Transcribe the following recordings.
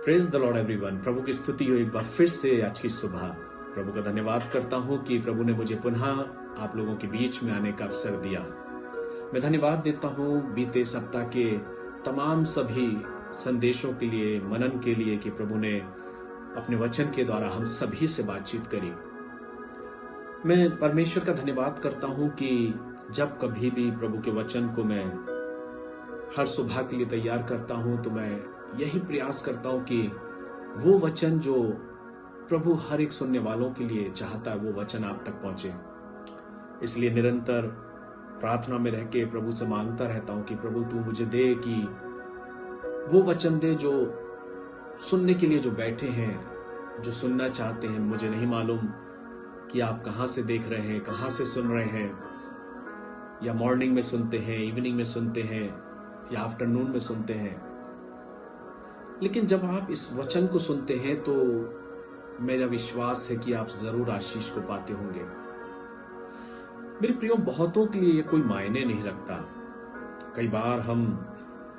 Praise the lord everyone. प्रभु की स्तुति हो एक बार फिर से आज की सुबह। प्रभु का धन्यवाद करता हूं कि प्रभु ने मुझे पुनः आप लोगों के बीच में आने का अवसर दिया। मैं धन्यवाद देता हूं बीते सप्ताह के तमाम सभी संदेशों के लिए, मनन के लिए कि प्रभु ने अपने वचन के द्वारा हम सभी से बातचीत करी। मैं परमेश्वर का धन्यवाद करता हूं कि जब कभी भी प्रभु के वचन को मैं हर सुबह के लिए तैयार करता हूं तो मैं यही प्रयास करता हूं कि वो वचन जो प्रभु हर एक सुनने वालों के लिए चाहता है वो वचन आप तक पहुंचे। इसलिए निरंतर प्रार्थना में रह के प्रभु से मांगता रहता हूं कि प्रभु तू मुझे दे कि वो वचन दे जो सुनने के लिए जो बैठे हैं, जो सुनना चाहते हैं। मुझे नहीं मालूम कि आप कहां से देख रहे हैं, कहां से सुन रहे हैं, या मॉर्निंग में सुनते हैं, इवनिंग में सुनते हैं या आफ्टरनून में सुनते हैं, लेकिन जब आप इस वचन को सुनते हैं तो मेरा विश्वास है कि आप जरूर आशीष को पाते होंगे। मेरे प्रियो, बहुतों के लिए ये कोई मायने नहीं रखता। कई बार हम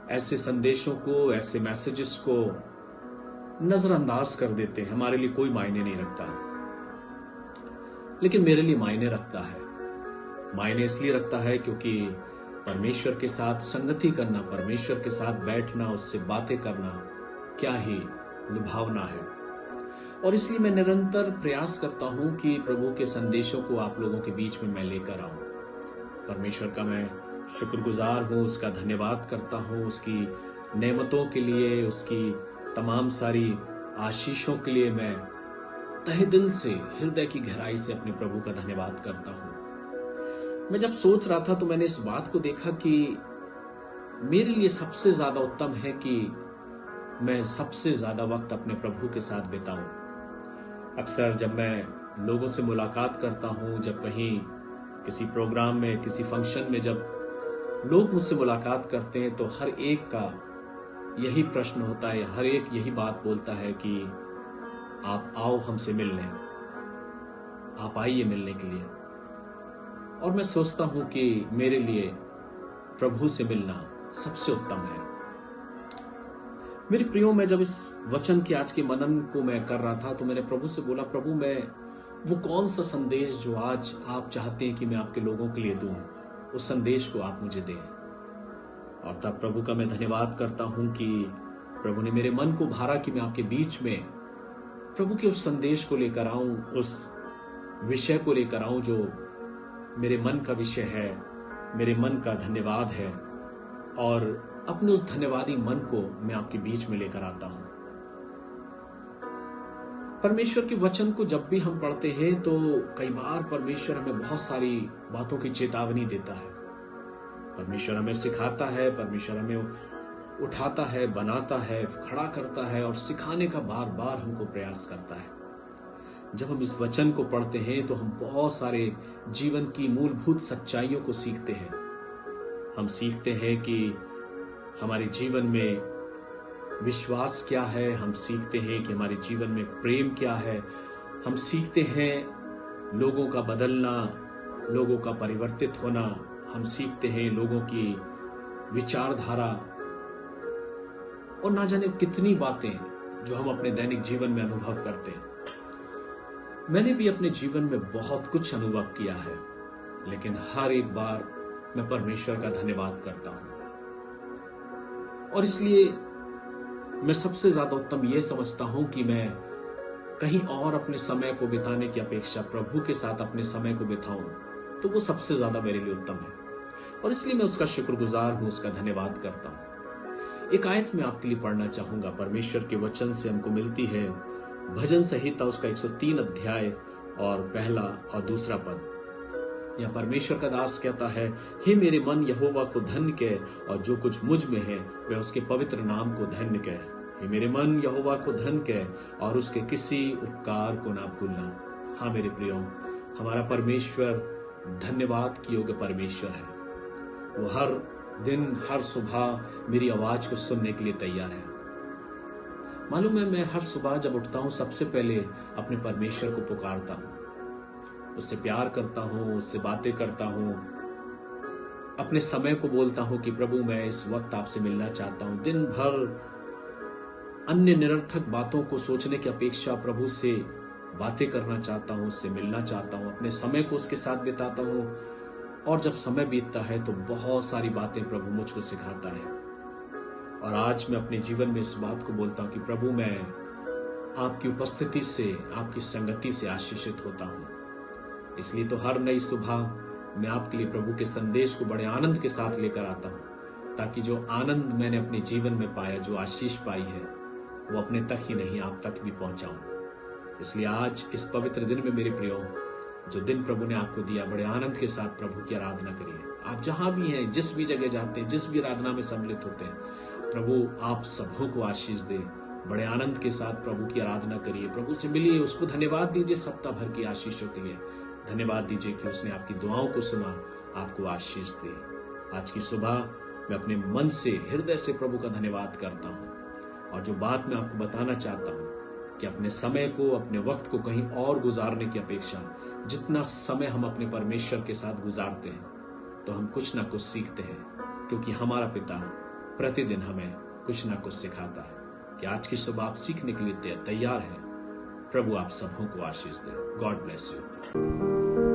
ऐसे संदेशों को, ऐसे मैसेजेस को नजरअंदाज कर देते हैं, हमारे लिए कोई मायने नहीं रखता। लेकिन मेरे लिए मायने रखता है। मायने इसलिए रखता है क्योंकि परमेश्वर के साथ संगति करना, परमेश्वर के साथ बैठना, उससे बातें करना क्या ही लुभावना है। और इसलिए मैं निरंतर प्रयास करता हूं कि प्रभु के संदेशों को आप लोगों के बीच में मैं लेकर आऊं। परमेश्वर का मैं शुक्रगुजार हूं, उसका धन्यवाद करता हूं, उसकी नेमतों के लिए, उसकी तमाम सारी आशीषों के लिए मैं तहे दिल से, हृदय की गहराई से अपने प्रभु का धन्यवाद करता हूं। मैं जब सोच रहा था तो मैंने इस बात को देखा कि मेरे लिए सबसे ज्यादा उत्तम है कि मैं सबसे ज्यादा वक्त अपने प्रभु के साथ बिताऊं। अक्सर जब मैं लोगों से मुलाकात करता हूं, जब कहीं किसी प्रोग्राम में, किसी फंक्शन में जब लोग मुझसे मुलाकात करते हैं तो हर एक का यही प्रश्न होता है, हर एक यही बात बोलता है कि आप आओ हमसे मिलने, आप आइए मिलने के लिए। और मैं सोचता हूं कि मेरे लिए प्रभु से मिलना सबसे उत्तम है। मेरे प्रियो, मैं जब इस वचन के आज के मनन को मैं कर रहा था तो मैंने प्रभु से बोला, प्रभु मैं वो कौन सा संदेश जो आज आप चाहते हैं कि मैं आपके लोगों के लिए दूं, उस संदेश को आप मुझे दें। और तब प्रभु का मैं धन्यवाद करता हूं कि प्रभु ने मेरे मन को भारा कि मैं आपके बीच में प्रभु के उस संदेश को लेकर आऊं, उस विषय को लेकर आऊं जो मेरे मन का विषय है, मेरे मन का धन्यवाद है। और अपने उस धन्यवादी मन को मैं आपके बीच में लेकर आता हूं। परमेश्वर के वचन को जब भी हम पढ़ते हैं तो कई बार परमेश्वर हमें बहुत सारी बातों की चेतावनी देता है। परमेश्वर हमें सिखाता है, परमेश्वर हमें उठाता है, बनाता है, खड़ा करता है और सिखाने का बार बार हमको प्रयास करता है। जब हम इस वचन को पढ़ते हैं तो हम बहुत सारे जीवन की मूलभूत सच्चाइयों को सीखते हैं। हम सीखते हैं कि हमारे जीवन में विश्वास क्या है, हम सीखते हैं कि हमारे जीवन में प्रेम क्या है, हम सीखते हैं लोगों का बदलना, लोगों का परिवर्तित होना, हम सीखते हैं लोगों की विचारधारा और ना जाने कितनी बातें जो हम अपने दैनिक जीवन में अनुभव करते हैं। मैंने भी अपने जीवन में बहुत कुछ अनुभव किया है, लेकिन हर एक बार मैं परमेश्वर का धन्यवाद करता हूं। और इसलिए मैं सबसे ज्यादा उत्तम यह समझता हूं कि मैं कहीं और अपने समय को बिताने की अपेक्षा प्रभु के साथ अपने समय को बिताऊं, तो वो सबसे ज्यादा मेरे लिए उत्तम है। और इसलिए मैं उसका शुक्रगुजार हूं, उसका धन्यवाद करता हूं। एक आयत मैं आपके लिए पढ़ना चाहूंगा, परमेश्वर के वचन से हमको मिलती है भजन संहिता उसका 103 अध्याय और पहला और दूसरा पद। यह परमेश्वर का दास कहता है, हे मेरे मन यहोवा को धन्य कह और जो कुछ मुझ में है वह उसके पवित्र नाम को धन्य कह। हे मेरे मन यहोवा को धन्य कह और उसके किसी उपकार को ना भूलना। हाँ मेरे प्रियो, हमारा परमेश्वर धन्यवाद की योग्य परमेश्वर है। वो हर दिन, हर सुबह मेरी आवाज को सुनने के लिए तैयार है। मालूम है, मैं हर सुबह जब उठता हूं सबसे पहले अपने परमेश्वर को पुकारता हूं, उससे प्यार करता हूं, उससे बातें करता हूं, अपने समय को बोलता हूं कि प्रभु मैं इस वक्त आपसे मिलना चाहता हूं। दिन भर अन्य निरर्थक बातों को सोचने की अपेक्षा प्रभु से बातें करना चाहता हूं, उससे मिलना चाहता हूं, अपने समय को उसके साथ बिताता हूं। और जब समय बीतता है तो बहुत सारी बातें प्रभु मुझको सिखाता है। और आज मैं अपने जीवन में इस बात को बोलता हूं कि प्रभु, मैं आपकी उपस्थिति से, आपकी संगति से आशीषित होता हूं। इसलिए तो हर नई सुबह मैं आपके लिए प्रभु के संदेश को बड़े आनंद के साथ लेकर आता हूं, ताकि जो आनंद मैंने अपने जीवन में पाया, जो आशीष पाई है, वो अपने तक ही नहीं, आप तक भी पहुंचाऊं। इसलिए आज इस पवित्र दिन में मेरे प्रियो, जो दिन प्रभु ने आपको दिया, बड़े आनंद के साथ प्रभु की आराधना करिए। आप जहां भी हैं, जिस भी जगह जाते हैं, जिस भी आराधना में सम्मिलित होते हैं, प्रभु आप सबों को आशीष दे। बड़े आनंद के साथ प्रभु की आराधना करिए, प्रभु से मिलिए, उसको धन्यवाद दीजिए सप्ताह भर की आशीषों के लिए। धन्यवाद दीजिए कि उसने आपकी दुआओं को सुना, आपको आशीष दे। आज की सुबह मैं अपने मन से, हृदय से प्रभु का धन्यवाद करता हूं। और जो बात मैं आपको बताना चाहता हूं कि अपने समय को, अपने वक्त को कहीं और गुजारने की अपेक्षा जितना समय हम अपने परमेश्वर के साथ गुजारते हैं, तो हम कुछ ना कुछ सीखते हैं, क्योंकि हमारा पिता प्रतिदिन हमें कुछ ना कुछ सिखाता है। कि आज की सुबह आप सीखने के लिए तैयार हैं। प्रभु आप सबों को आशीष दे। God bless you.